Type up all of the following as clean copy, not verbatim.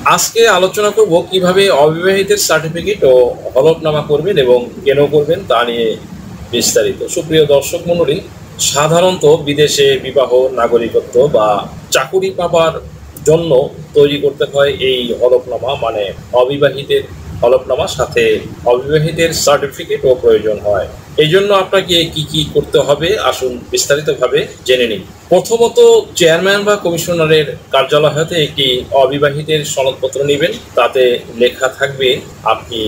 আজকে আলোচনা করব কিভাবে অবিবাহিতের সার্টিফিকেট ও হলফনামা করবেন এবং কেন করবেন তা নিয়ে বিস্তারিত। সুপ্রিয় দর্শক মণ্ডলী, সাধারণত বিদেশে বিবাহ, নাগরিকত্ব বা চাকুরি পাবার জন্য তৈরি করতে হয় এই হলফনামা, মানে অবিবাহিতের হলফনামা, সাথে অবিবাহিতের সার্টিফিকেটও প্রয়োজন হয়। এই জন্য আপনাকে কি কি করতে হবে আসুন বিস্তারিতভাবে জেনে নিন। প্রথমত, চেয়ারম্যান বা কমিশনারের কার্যালয় হতে একটি অবিবাহিতের সনদপত্র নেবেন। তাতে লেখা থাকবে আপনি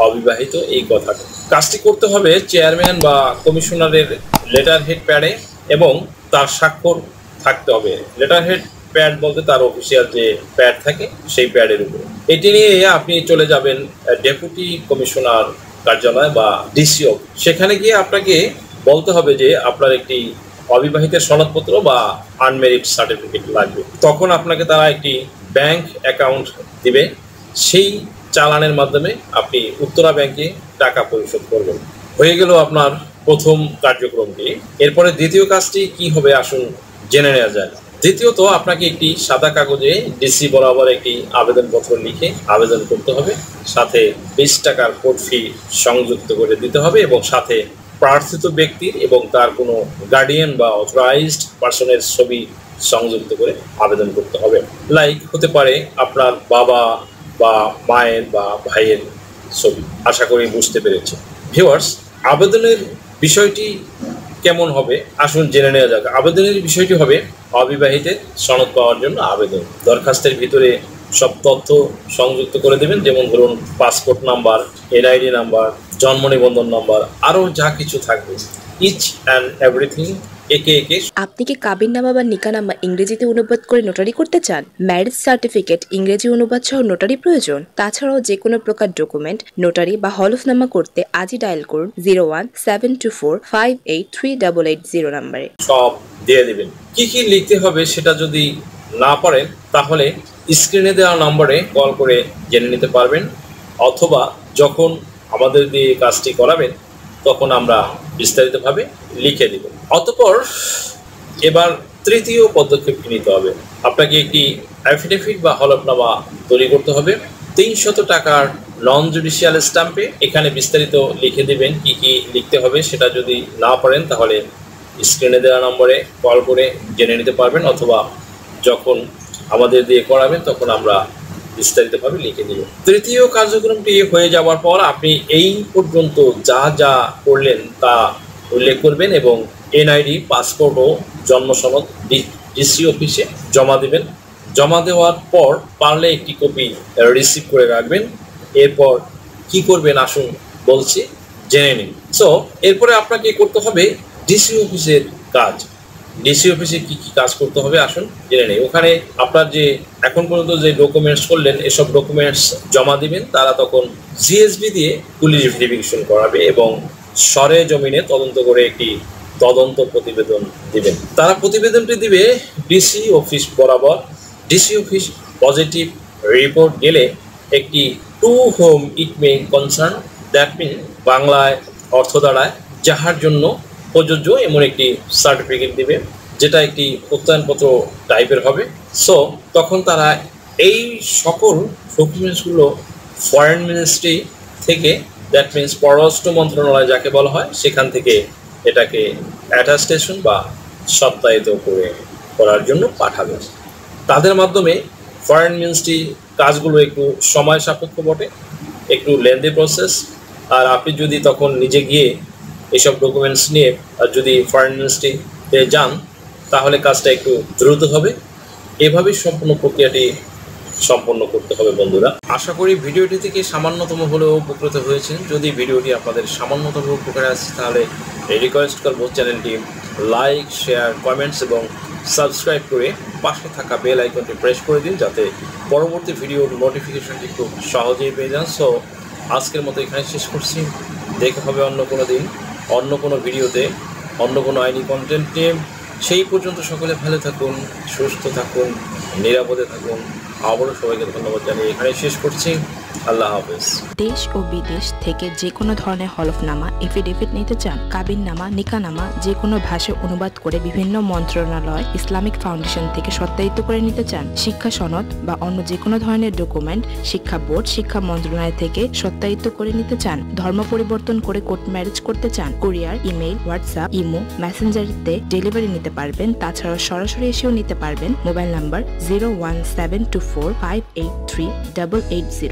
অবিবাহিত এই কথাটা। কাজটি করতে হবে চেয়ারম্যান বা কমিশনারের লেটার হেড প্যাডে এবং তার স্বাক্ষর থাকতে হবে। লেটার হেড প্যাড বলতে তার অফিসিয়াল যে প্যাড থাকে সেই প্যাডের উপরে। এটি নিয়ে আপনি চলে যাবেন ডেপুটি কমিশনার কার্যালয় বা ডিসিও। সেখানে গিয়ে আপনাকে বলতে হবে যে আপনার একটি অবিবাহিতের সনদপত্র বা আনমেরিড সার্টিফিকেট লাগবে। তখন আপনাকে তারা একটি ব্যাংক অ্যাকাউন্ট দিবে। সেই চালানের মাধ্যমে আপনি উত্তরা ব্যাংকে টাকা পরিশোধ করবেন। হয়ে গেল আপনার প্রথম কার্যক্রমটি। এরপরে দ্বিতীয় কাজটি কি হবে আসুন জেনে নেওয়া যায়। দ্বিতীয়ত, আপনাকে একটি সাদা কাগজে ডিসি বরাবর একটি আবেদনপত্র লিখে আবেদন করতে হবে। সাথে 20 টাকার কোর্ট ফি সংযুক্ত করে দিতে হবে এবং সাথে প্রার্থিত ব্যক্তির এবং তার কোনো গার্ডিয়ান বা অথরাইজড পার্সনের ছবি সংযুক্ত করে আবেদন করতে হবে। লাইক হতে পারে আপনার বাবা বা মায়ের বা ভাইয়ের ছবি। আশা করি বুঝতে পেরেছি। ভিউয়ার্স, আবেদনের বিষয়টি কেমন হবে আসুন জেনে নেওয়া যাক। আবেদনের বিষয়টি হবে অবিবাহিতের সনদ পাওয়ার জন্য আবেদন। দরখাস্তের ভিতরে সব তথ্য সংযুক্ত করে দেবেন, যেমন ধরুন পাসপোর্ট নাম্বার, এনআইডি নাম্বার, জন্ম নিবন্ধন নাম্বার, আরও যা কিছু থাকবে ইচ অ্যান্ড এভরিথিং একে একে। আপনি কি কাবিননামা বা নিকানামা ইংরেজিতে অনুবাদ করে নোটারি করতে চান? ম্যারেজ সার্টিফিকেট ইংরেজি অনুবাদ সহ নোটারি প্রয়োজন? তাছাড়াও যে কোনো প্রকার ডকুমেন্ট, নোটারি বা হলফনামা করতে আজই ডায়াল করুন 017245838880 নম্বরে। সব দিয়ে দেবেন। কি কি লিখতে হবে সেটা যদি না পারেন তাহলে স্ক্রিনে দেওয়া নম্বরে কল করে জেনে নিতে পারবেন, অথবা যখন আমাদের দিয়ে কাজটি করাবেন তখন আমরা বিস্তারিতভাবে লিখে দেব। অতঃপর এবার তৃতীয় পদক্ষেপটি নিতে হবে। আপনাকে একটি অ্যাফিডেভিট বা হলফনামা তৈরি করতে হবে 300 টাকার নন জুডিশিয়াল স্ট্যাম্পে। এখানে বিস্তারিত লিখে দেবেন কি কি লিখতে হবে। সেটা যদি না পারেন তাহলে স্ক্রিনে দেওয়া নম্বরে কল করে জেনে নিতে পারবেন, অথবা যখন আমাদের দিয়ে করাবেন তখন আমরা বিস্তারিতভাবে লিখে দেব। তৃতীয় কার্যক্রমটি হয়ে যাওয়ার পর আপনি এই পর্যন্ত যা যা করলেন তা উল্লেখ করবেন এবং এনআইডি, পাসপোর্ট ও জন্ম সনদ ডিসি অফিসে জমা দেবেন। জমা দেওয়ার পর পারলে একটি কপি রিসিভ করে রাখবেন। এরপর কি করবেন আসুন বলছি, জেনে নিন। সো এরপরে আপনাকে করতে হবে ডিসি অফিসের কাজ। ডিসি অফিসে কি কি কাজ করতে হবে আসুন জেনে নেই। ওখানে আপনার যে এখন পর্যন্ত যে ডকুমেন্টস করলেন এসব ডকুমেন্টস জমা দিবেন। তারা তখন জিএসবি দিয়ে পুলিশ ভেরিফিকেশন করাবে এবং সরে জমিনে তদন্ত করে একটি তদন্ত প্রতিবেদন দিবেন। তারা প্রতিবেদনটি দিবে ডিসি অফিস বরাবর। ডিসি অফিস পজিটিভ রিপোর্ট গেলে একটি to whom it may concern, that mean বাংলায় অর্থ দাঁড়ায় যাহার জন্য প্রযোজ্য এমন একটি সার্টিফিকেট দিবে, যেটা একটি প্রত্যয়নপত্র টাইপের হবে। সো তখন তারা এই সকল ডকুমেন্টসগুলো ফরেন মিনিস্ট্রি থেকে, দ্যাট মিনস পররাষ্ট্র মন্ত্রণালয় যাকে বলা হয়, সেখান থেকে এটাকে অ্যাটাস্টেশন বা সত্যায়িত করার জন্য পাঠাবে। তাদের মাধ্যমে ফরেন মিনিস্ট্রি কাজগুলো একটু সময় সাপেক্ষ বটে, একটু লেন্দি প্রসেস। আর আপনি যদি তখন নিজে গিয়ে এইসব ডকুমেন্টস নিয়ে যদি ফরেন মিনিস্ট্রিতে যান তাহলে কাজটা একটু দ্রুত হবে। এভাবেই সম্পূর্ণ প্রক্রিয়াটি সম্পন্ন করতে হবে বন্ধুরা। আশা করি ভিডিওটি থেকে সামান্যতম হলেও উপকৃত হয়েছেন। যদি ভিডিওটি আপনাদের সামান্যতম উপকারে আসে তাহলে রিকোয়েস্ট করব চ্যানেলটি লাইক, শেয়ার, কমেন্টস এবং সাবস্ক্রাইব করে পাশে থাকা বেল আইকনটি প্রেস করে দিন, যাতে পরবর্তী ভিডিওর নোটিফিকেশনটি খুব সহজেই পেয়ে যান। সো আজকের মতো এখানে শেষ করছি। দেখা হবে অন্য কোনো দিন, অন্য কোনো ভিডিওতে, অন্য কোনো আইনি কন্টেন্ট নিয়ে। সেই পর্যন্ত সকলে ভালো থাকুন, সুস্থ থাকুন, নিরাপদে থাকুন। আবারও সবাইকে ধন্যবাদ জানিয়ে এখানে শেষ করছি। আল্লাহ হাফেজ। দেশ ও বিদেশ থেকে যে কোনো ধরনের হলফনামা, এফিডেভিট নিতে চান, কাবিননামা, নিকানামা যে কোনো ভাষায় অনুবাদ করে বিভিন্ন মন্ত্রণালয়, ইসলামিক ফাউন্ডেশন থেকে সত্যায়িত করে নিতে চান, শিক্ষা সনদ বা অন্য যে কোনো ধরনের ডকুমেন্ট শিক্ষা বোর্ড, শিক্ষা মন্ত্রণালয় থেকে সত্যায়িত করে নিতে চান, ধর্ম পরিবর্তন করে কোর্ট ম্যারেজ করতে চান, কুরিয়ার, ইমেইল, হোয়াটসঅ্যাপ, ইমো, মেসেঞ্জারিতে ডেলিভারি নিতে পারবেন। তাছাড়াও সরাসরি এসেও নিতে পারবেন। Mobile number 01724583880।